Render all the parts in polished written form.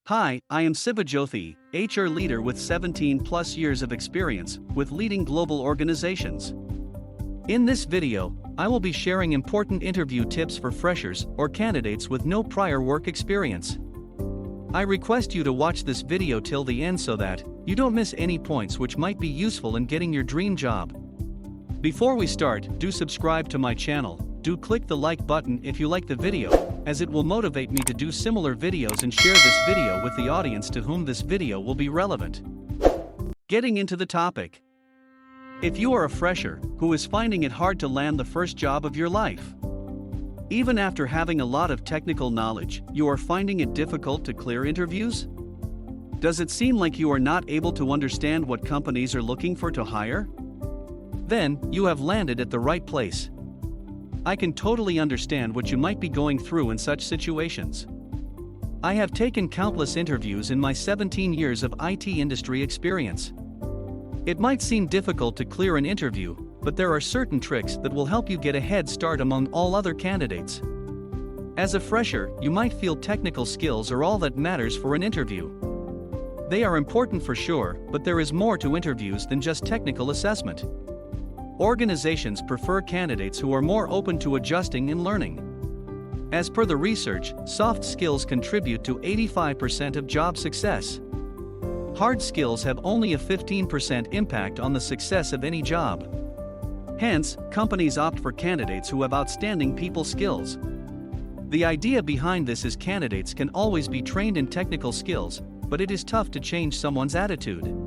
Hi, I am Sibajothi, HR leader with 17 plus years of experience with leading global organizations. In this video, I will be sharing important interview tips for freshers or candidates with no prior work experience. I request you to watch this video till the end so that you don't miss any points which might be useful in getting your dream job. Before we start, do subscribe to my channel. Do click the like button if you like the video, as it will motivate me to do similar videos and share this video with the audience to whom this video will be relevant. Getting into the topic. If you are a fresher who is finding it hard to land the first job of your life, even after having a lot of technical knowledge, you are finding it difficult to clear interviews? Does it seem like you are not able to understand what companies are looking for to hire? Then, you have landed at the right place. I can totally understand what you might be going through in such situations. I have taken countless interviews in my 17 years of IT industry experience. It might seem difficult to clear an interview, but there are certain tricks that will help you get a head start among all other candidates. As a fresher, you might feel technical skills are all that matters for an interview. They are important for sure, but there is more to interviews than just technical assessment. Organizations prefer candidates who are more open to adjusting and learning. As per the research, soft skills contribute to 85% of job success. Hard skills have only a 15% impact on the success of any job. Hence, companies opt for candidates who have outstanding people skills. The idea behind this is candidates can always be trained in technical skills, but it is tough to change someone's attitude.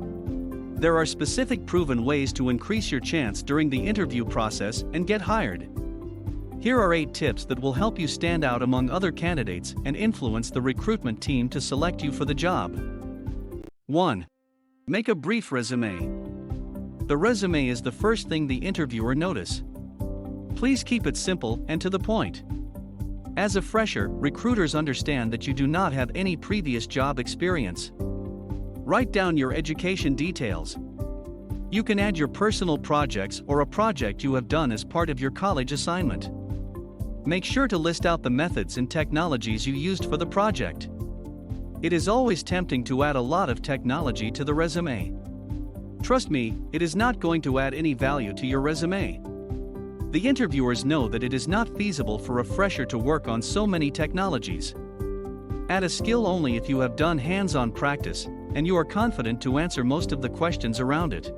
There are specific proven ways to increase your chance during the interview process and get hired. Here are 8 tips that will help you stand out among other candidates and influence the recruitment team to select you for the job. 1. Make a brief resume. The resume is the first thing the interviewer notice. Please keep it simple and to the point. As a fresher, recruiters understand that you do not have any previous job experience. Write down your education details. You can add your personal projects or a project you have done as part of your college assignment. Make sure to list out the methods and technologies you used for the project. It is always tempting to add a lot of technology to the resume. Trust me, it is not going to add any value to your resume. The interviewers know that it is not feasible for a fresher to work on so many technologies. Add a skill only if you have done hands-on practice and you are confident to answer most of the questions around it.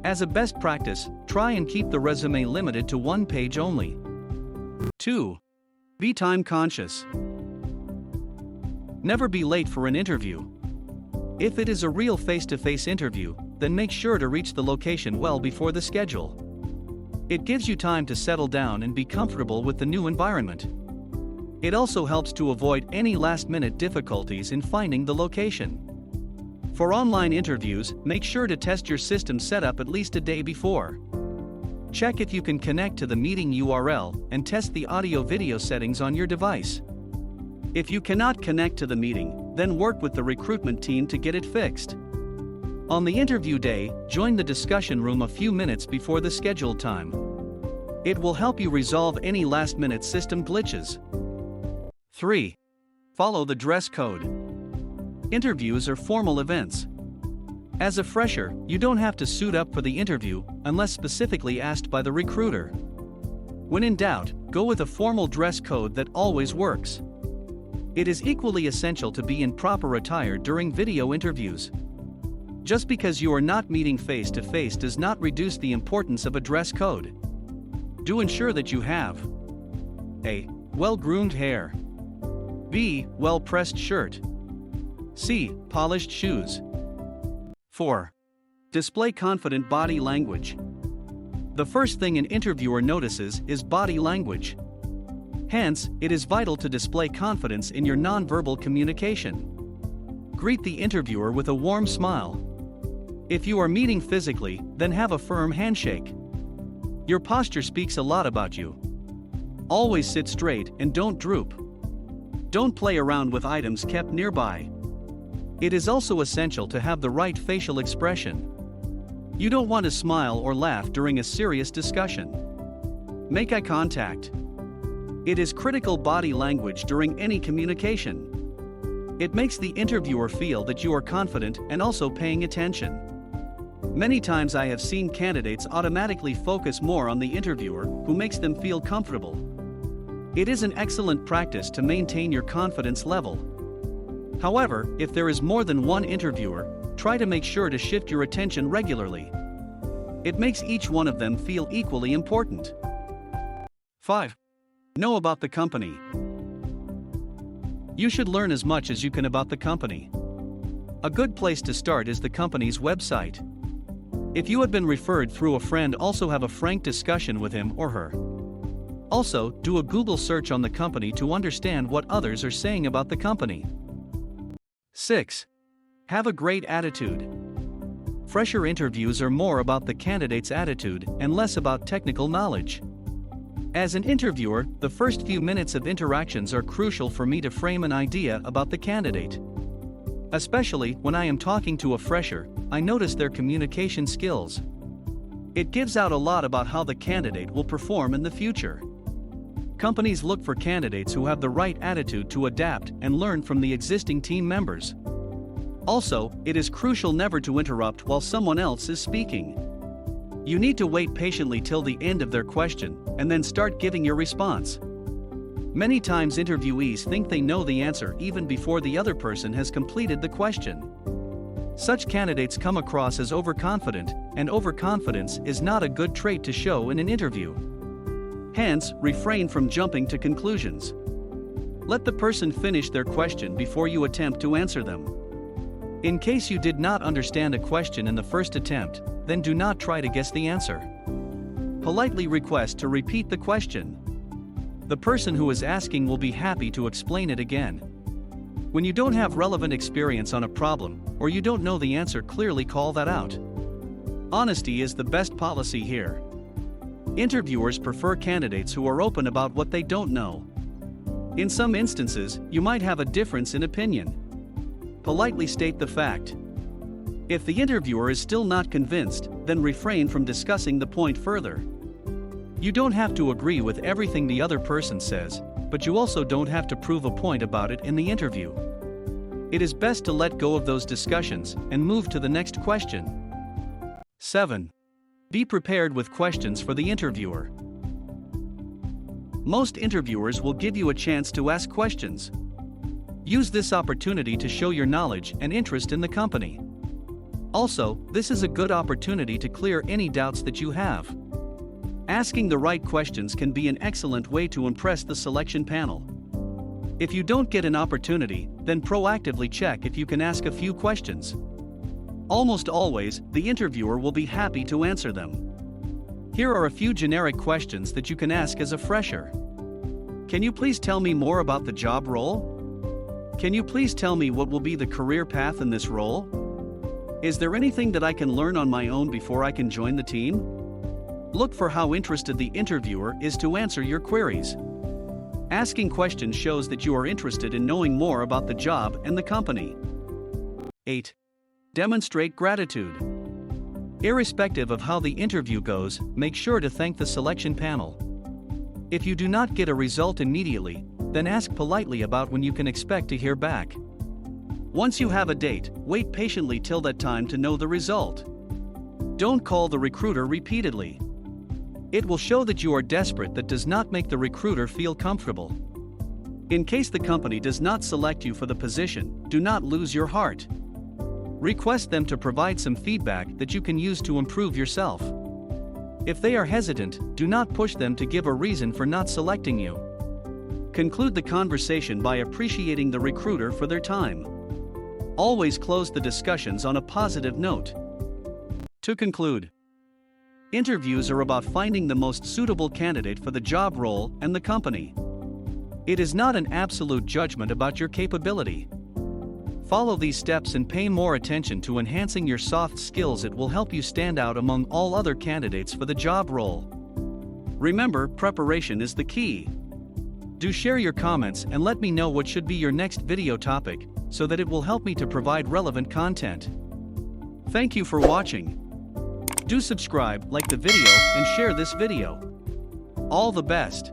As a best practice, try and keep the resume limited to 1 page only. 2. Be time conscious. Never be late for an interview. If it is a real face-to-face interview, then make sure to reach the location well before the schedule. It gives you time to settle down and be comfortable with the new environment. It also helps to avoid any last-minute difficulties in finding the location. For online interviews, make sure to test your system setup at least a day before. Check if you can connect to the meeting URL and test the audio-video settings on your device. If you cannot connect to the meeting, then work with the recruitment team to get it fixed. On the interview day, join the discussion room a few minutes before the scheduled time. It will help you resolve any last-minute system glitches. 3. Follow the dress code. Interviews are formal events. As a fresher, you don't have to suit up for the interview unless specifically asked by the recruiter. When in doubt, go with a formal dress code that always works. It is equally essential to be in proper attire during video interviews. Just because you are not meeting face-to-face does not reduce the importance of a dress code. Do ensure that you have A. Well-groomed hair. B. Well-pressed shirt. C. Polished shoes. 4. Display confident body language. The first thing an interviewer notices is body language. Hence, it is vital to display confidence in your nonverbal communication. Greet the interviewer with a warm smile. If you are meeting physically, then have a firm handshake. Your posture speaks a lot about you. Always sit straight and don't droop. Don't play around with items kept nearby. It is also essential to have the right facial expression. You don't want to smile or laugh during a serious discussion. Make eye contact. It is critical body language during any communication. It makes the interviewer feel that you are confident and also paying attention. Many times I have seen candidates automatically focus more on the interviewer, who makes them feel comfortable. It is an excellent practice to maintain your confidence level. However, if there is more than one interviewer, try to make sure to shift your attention regularly. It makes each one of them feel equally important. 5. Know about the company. You should learn as much as you can about the company. A good place to start is the company's website. If you had been referred through a friend, also have a frank discussion with him or her. Also, do a Google search on the company to understand what others are saying about the company. 6. Have a great attitude. Fresher interviews are more about the candidate's attitude and less about technical knowledge. As an interviewer, the first few minutes of interactions are crucial for me to frame an idea about the candidate. Especially when I am talking to a fresher, I notice their communication skills. It gives out a lot about how the candidate will perform in the future. Companies look for candidates who have the right attitude to adapt and learn from the existing team members. Also, it is crucial never to interrupt while someone else is speaking. You need to wait patiently till the end of their question, and then start giving your response. Many times interviewees think they know the answer even before the other person has completed the question. Such candidates come across as overconfident, and overconfidence is not a good trait to show in an interview. Hence, refrain from jumping to conclusions. Let the person finish their question before you attempt to answer them. In case you did not understand a question in the first attempt, then do not try to guess the answer. Politely request to repeat the question. The person who is asking will be happy to explain it again. When you don't have relevant experience on a problem, or you don't know the answer, clearly call that out. Honesty is the best policy here. Interviewers prefer candidates who are open about what they don't know. In some instances, you might have a difference in opinion. Politely state the fact. If the interviewer is still not convinced, then refrain from discussing the point further. You don't have to agree with everything the other person says, but you also don't have to prove a point about it in the interview. It is best to let go of those discussions and move to the next question. 7. Be prepared with questions for the interviewer. Most interviewers will give you a chance to ask questions. Use this opportunity to show your knowledge and interest in the company. Also, this is a good opportunity to clear any doubts that you have. Asking the right questions can be an excellent way to impress the selection panel. If you don't get an opportunity, then proactively check if you can ask a few questions. Almost always, the interviewer will be happy to answer them. Here are a few generic questions that you can ask as a fresher. Can you please tell me more about the job role? Can you please tell me what will be the career path in this role? Is there anything that I can learn on my own before I can join the team? Look for how interested the interviewer is to answer your queries. Asking questions shows that you are interested in knowing more about the job and the company. 8. Demonstrate gratitude. Irrespective of how the interview goes, make sure to thank the selection panel. If you do not get a result immediately, then ask politely about when you can expect to hear back. Once you have a date, wait patiently till that time to know the result. Don't call the recruiter repeatedly. It will show that you are desperate. That does not make the recruiter feel comfortable. In case the company does not select you for the position, do not lose your heart. Request them to provide some feedback that you can use to improve yourself. If they are hesitant, do not push them to give a reason for not selecting you. Conclude the conversation by appreciating the recruiter for their time. Always close the discussions on a positive note. To conclude, interviews are about finding the most suitable candidate for the job role and the company. It is not an absolute judgment about your capability. Follow these steps and pay more attention to enhancing your soft skills. It will help you stand out among all other candidates for the job role. Remember, preparation is the key. Do share your comments and let me know what should be your next video topic, so that it will help me to provide relevant content. Thank you for watching. Do subscribe, like the video, and share this video. All the best.